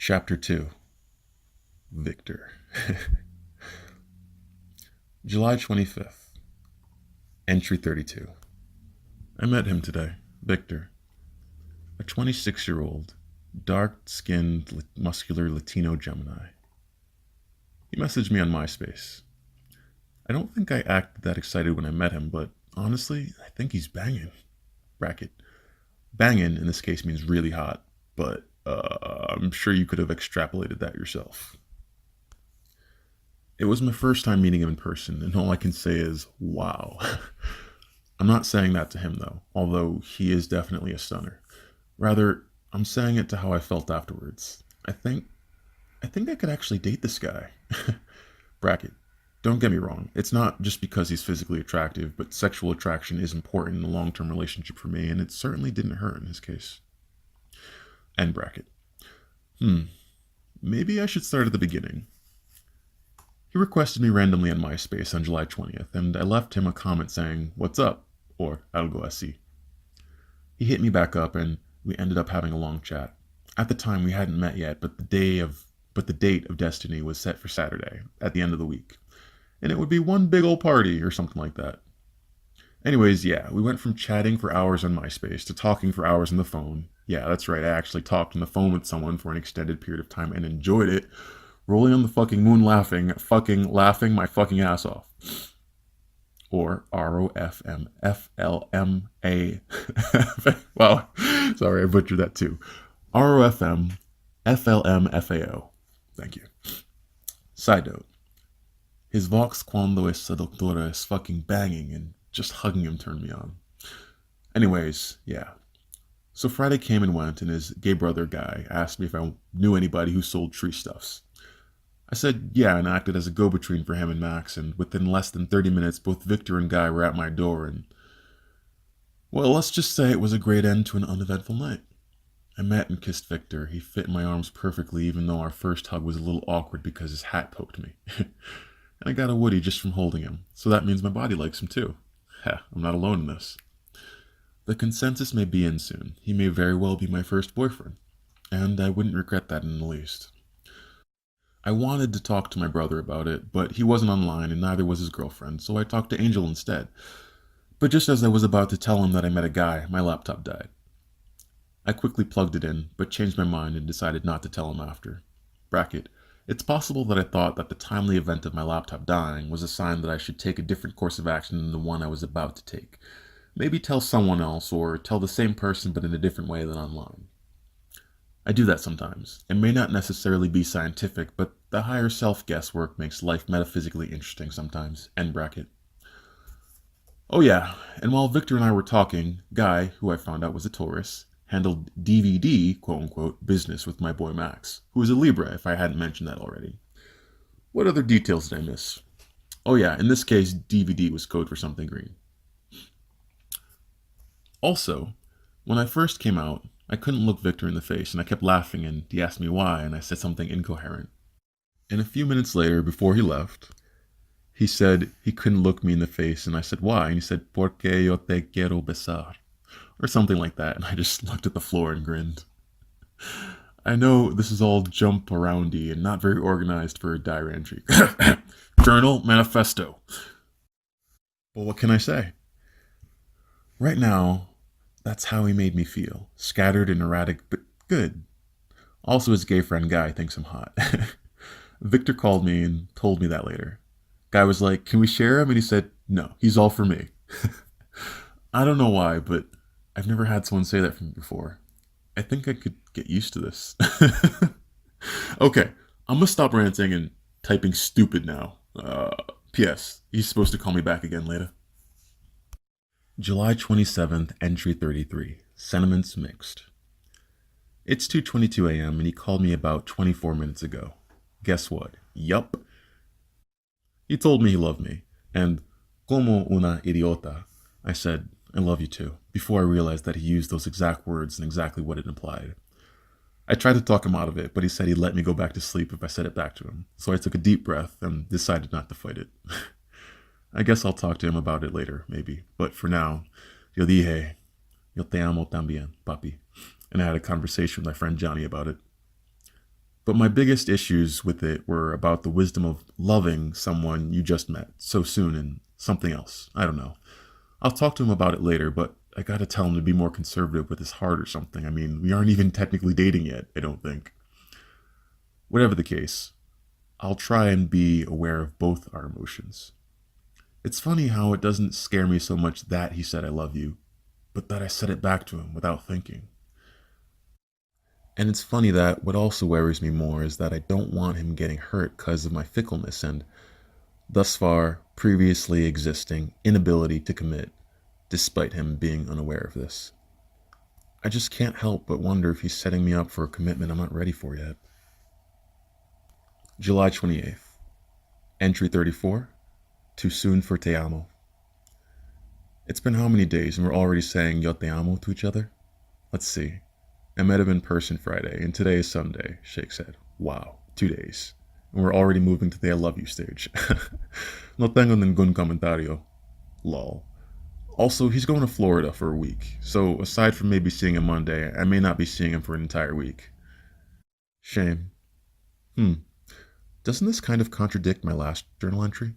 Chapter 2. Victor. July 25th. Entry 32. I met him today. Victor. A 26-year-old, dark-skinned, muscular Latino Gemini. He messaged me on MySpace. I don't think I acted that excited when I met him, but honestly, I think he's banging. Bracket. Banging in this case means really hot, but I'm sure you could have extrapolated that yourself. It was my first time meeting him in person, and all I can say is, wow. I'm not saying that to him, though, although he is definitely a stunner. Rather, I'm saying it to how I felt afterwards. I think I could actually date this guy. Bracket. Don't get me wrong, it's not just because he's physically attractive, but sexual attraction is important in a long-term relationship for me, and it certainly didn't hurt in his case. End bracket. Maybe I should start at the beginning. He requested me randomly on MySpace on July 20th, and I left him a comment saying, "What's up?" or "Algo así." He hit me back up, and we ended up having a long chat. At the time, we hadn't met yet, but the date of destiny was set for Saturday, at the end of the week. And it would be one big old party, or something like that. Anyways, yeah, we went from chatting for hours on MySpace to talking for hours on the phone. Yeah, that's right, I actually talked on the phone with someone for an extended period of time and enjoyed it. Rolling on the fucking moon laughing my fucking ass off. Or ROFM Wow, sorry, I butchered that too. ROFM FLMFAO. Thank you. Side note. His vox cuando esa doctora is fucking banging, and just hugging him turned me on. Anyways, yeah. So Friday came and went, and his gay brother guy asked me if I knew anybody who sold tree stuffs. I said yeah, and acted as a go-between for him and Max, and within less than 30 minutes, both Victor and Guy were at my door, and well, let's just say it was a great end to an uneventful night. I met and kissed Victor. He fit in my arms perfectly, even though our first hug was a little awkward because his hat poked me. And I got a woody just from holding him, so that means my body likes him too. Heh, I'm not alone in this. The consensus may be in soon. He may very well be my first boyfriend, and I wouldn't regret that in the least. I wanted to talk to my brother about it, but he wasn't online and neither was his girlfriend, so I talked to Angel instead. But just as I was about to tell him that I met a guy, my laptop died. I quickly plugged it in, but changed my mind and decided not to tell him after. Bracket. It's possible that I thought that the timely event of my laptop dying was a sign that I should take a different course of action than the one I was about to take. Maybe tell someone else, or tell the same person but in a different way than online. I do that sometimes. It may not necessarily be scientific, but the higher self guesswork makes life metaphysically interesting sometimes. End bracket. Oh yeah, and while Victor and I were talking, Guy, who I found out was a Taurus, handled DVD, quote-unquote, business with my boy Max, who is a Libra, if I hadn't mentioned that already. What other details did I miss? Oh yeah, in this case, DVD was code for something green. Also, when I first came out, I couldn't look Victor in the face, and I kept laughing, and he asked me why, and I said something incoherent. And a few minutes later, before he left, he said he couldn't look me in the face, and I said why, and he said, "Porque yo te quiero besar," or something like that, and I just looked at the floor and grinned. I know this is all jump aroundy and not very organized for a diary entry. Journal, manifesto. Well, what can I say? Right now, that's how he made me feel. Scattered and erratic, but good. Also, his gay friend Guy thinks I'm hot. Victor called me and told me that later. Guy was like, "Can we share him?" And he said, "No, he's all for me." I don't know why, but I've never had someone say that from me before. I think I could get used to this. Okay, I'm gonna stop ranting and typing stupid now. P.S. He's supposed to call me back again later. July 27th, entry 33. Sentiments mixed. It's 2:22 a.m. and he called me about 24 minutes ago. Guess what? Yup. He told me he loved me, and como una idiota, I said, "I love you too," before I realized that he used those exact words and exactly what it implied. I tried to talk him out of it, but he said he'd let me go back to sleep if I said it back to him, so I took a deep breath and decided not to fight it. I guess I'll talk to him about it later, maybe, but for now, yo dije, yo te amo también, papi, and I had a conversation with my friend Johnny about it. But my biggest issues with it were about the wisdom of loving someone you just met so soon and something else. I don't know. I'll talk to him about it later, but I gotta tell him to be more conservative with his heart or something. I mean, we aren't even technically dating yet, I don't think. Whatever the case, I'll try and be aware of both our emotions. It's funny how it doesn't scare me so much that he said I love you, but that I said it back to him without thinking. And it's funny that what also worries me more is that I don't want him getting hurt because of my fickleness and, thus far, previously existing inability to commit, despite him being unaware of this. I just can't help but wonder if he's setting me up for a commitment I'm not ready for yet. July 28th. Entry 34. Too soon for te amo. It's been how many days and we're already saying yo te amo to each other? Let's see. I met him in person Friday, and today is Sunday, Shake said. Wow, 2 days. And we're already moving to the I love you stage. No tengo ningún comentario. Lol. Also, he's going to Florida for a week, so aside from maybe seeing him Monday, I may not be seeing him for an entire week. Shame. Hmm. Doesn't this kind of contradict my last journal entry?